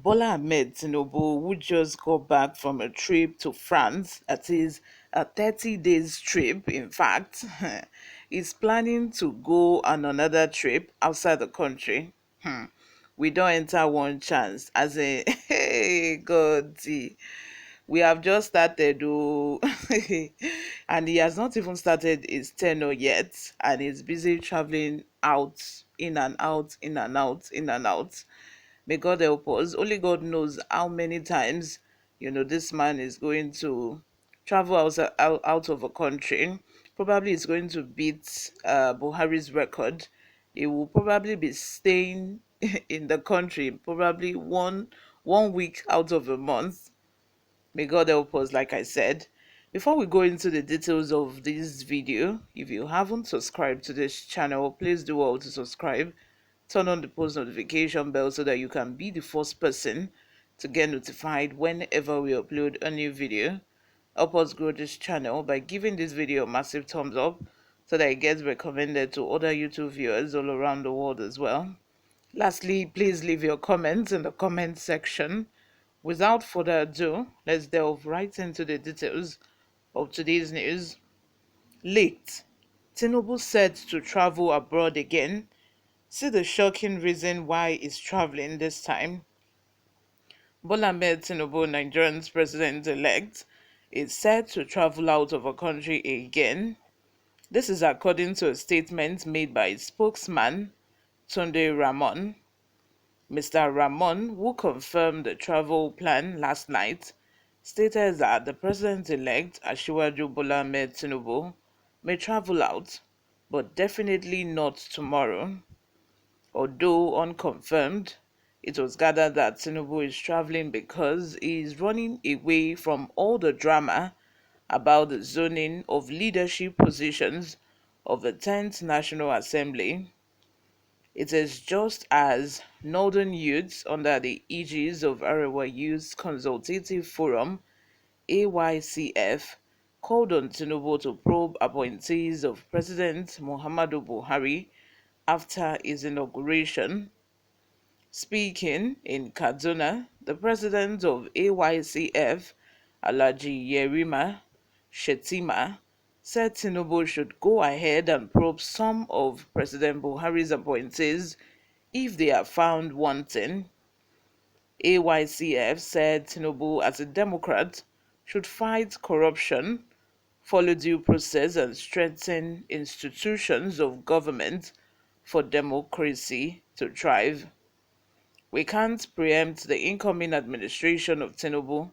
Bola Ahmed Tinubu, who just got back from a trip to France, that is a 30 days trip, in fact, is planning to go on another trip outside the country. Hmm. We don't enter one chance, as a hey, God, we have just started, oh, and he has not even started his tenure yet, and he's busy traveling out, in and out, in and out, in and out. May God help us. Only God knows how many times, this man is going to travel out of a country. Probably is going to beat Buhari's record. He will probably be staying in the country probably one week out of a month. May God help us, like I said. Before we go into the details of this video, if you haven't subscribed to this channel, please do well to subscribe. Turn on the post notification bell so that you can be the first person to get notified whenever we upload a new video. Help us grow this channel by giving this video a massive thumbs up so that it gets recommended to other YouTube viewers all around the world as well. Lastly, please leave your comments in the comment section. Without further ado, let's delve right into the details of today's news. Leaked. Tinubu said to travel abroad again. See the shocking reason why he's traveling this time. Bola Ahmed Tinubu, Nigerian's president-elect, is said to travel out of a country again. This is according to a statement made by his spokesman, Tunde Ramon. Mr. Ramon, who confirmed the travel plan last night, stated that the president-elect, Asiwaju Bola Ahmed Tinubu, may travel out, but definitely not tomorrow. Although unconfirmed, it was gathered that Tinubu is traveling because he is running away from all the drama about the zoning of leadership positions of the 10th National Assembly. It is just as Northern youths under the aegis of Arewa Youth Consultative Forum, AYCF, called on Tinubu to probe appointees of President Muhammadu Buhari after his inauguration. Speaking in Kaduna, the president of AYCF, Alhaji Yerima Shetima, said Tinubu should go ahead and probe some of President Buhari's appointees if they are found wanting. AYCF said Tinubu, as a Democrat, should fight corruption, follow due process, and strengthen institutions of government for democracy to thrive. We can't preempt the incoming administration of Tinubu,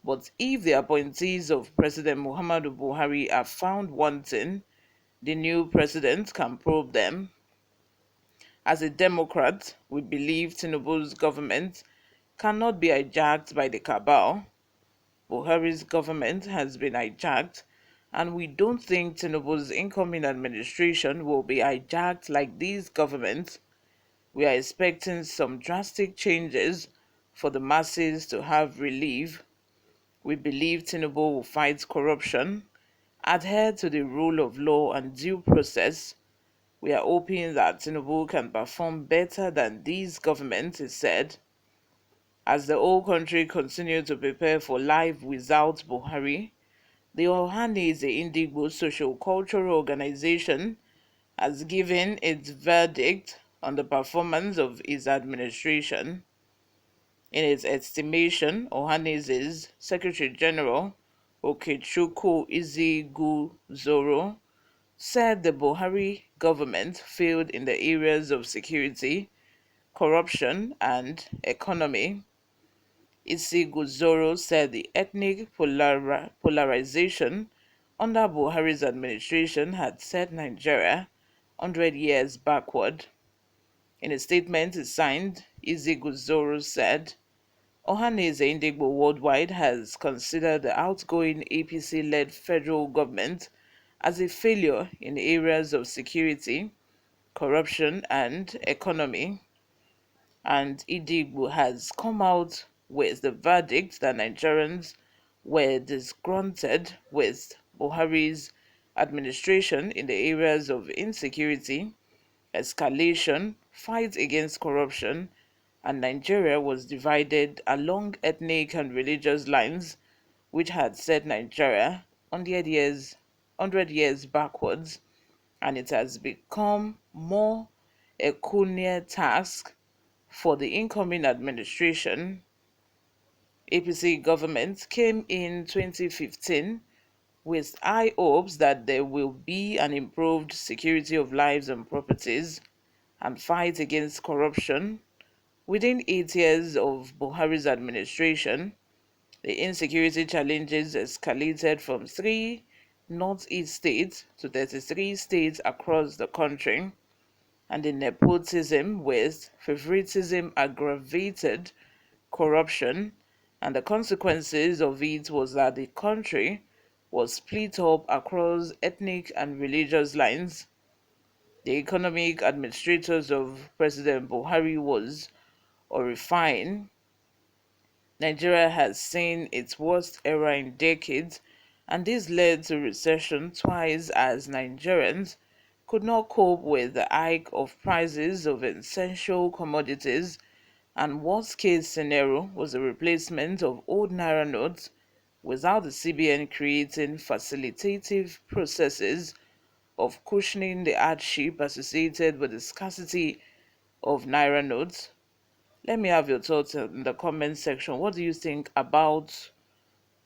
but if the appointees of President Muhammadu Buhari are found wanting, the new president can probe them. As a Democrat, we believe Tinubu's government cannot be hijacked by the cabal. Buhari's government has been hijacked, and we don't think Tinubu's incoming administration will be hijacked like these governments. We are expecting some drastic changes for the masses to have relief. We believe Tinubu will fight corruption, adhere to the rule of law and due process. We are hoping that Tinubu can perform better than these governments, he said. As the whole country continues to prepare for life without Buhari, the Ohanaeze Indigbo Social Cultural Organization has given its verdict on the performance of his administration. In its estimation, Ohanaeze's Secretary General Okechukwu Iziguzoro said the Buhari government failed in the areas of security, corruption, and economy. Iziguzoro said the ethnic polarization under Buhari's administration had set Nigeria 100 years backward. In a statement he signed, Iziguzoro said, Ohaneze Indigbo Worldwide has considered the outgoing APC-led federal government as a failure in areas of security, corruption, and economy. And Idigbo has come out with the verdict that Nigerians were disgruntled with Buhari's administration in the areas of insecurity, escalation, fight against corruption, and Nigeria was divided along ethnic and religious lines, which had set Nigeria 100 years backwards, and it has become more a cunier task for the incoming administration. APC government came in 2015 with high hopes that there will be an improved security of lives and properties and fight against corruption. Within 8 years of Buhari's administration, the insecurity challenges escalated from three northeast states to 33 states across the country, and the nepotism with favoritism aggravated corruption, and the consequences of it was that the country was split up across ethnic and religious lines. The economic administrators of President Buhari was horrifying. Nigeria has seen its worst era in decades, and this led to recession twice as Nigerians could not cope with the hike of prices of essential commodities, and worst case scenario was the replacement of old naira notes without the CBN creating facilitative processes of cushioning the hardship associated with the scarcity of naira notes. Let me have your thoughts in the comment section. What do you think about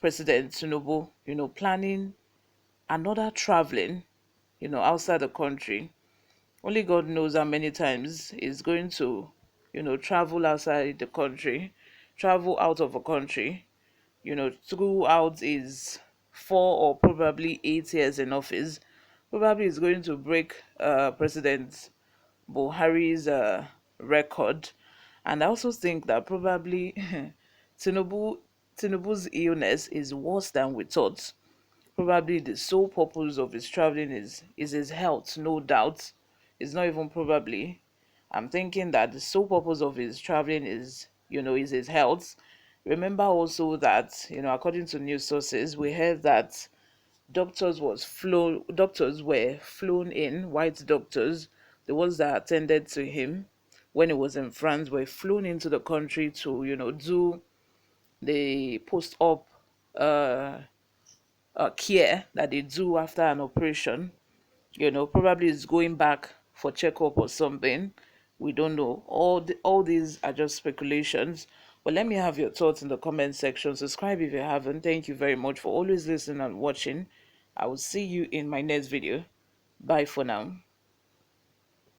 President Tinubu, planning another traveling, outside the country? Only God knows how many times he's going to, travel outside the country, travel out of a country, throughout his 4 or probably 8 years in office. Probably is going to break President Buhari's record. And I also think that probably Tinubu Tinubu's illness is worse than we thought. Probably the sole purpose of his traveling is his health, no doubt. It's not even probably. I'm thinking that the sole purpose of his traveling is his health. Remember also that, according to news sources, we heard that doctors were flown in, white doctors, the ones that attended to him when he was in France, were flown into the country to, do the post-op uh, care that they do after an operation. Probably is going back for checkup or something. We don't know. All these are just speculations. But let me have your thoughts in the comment section. Subscribe if you haven't. Thank you very much for always listening and watching. I will see you in my next video. Bye for now.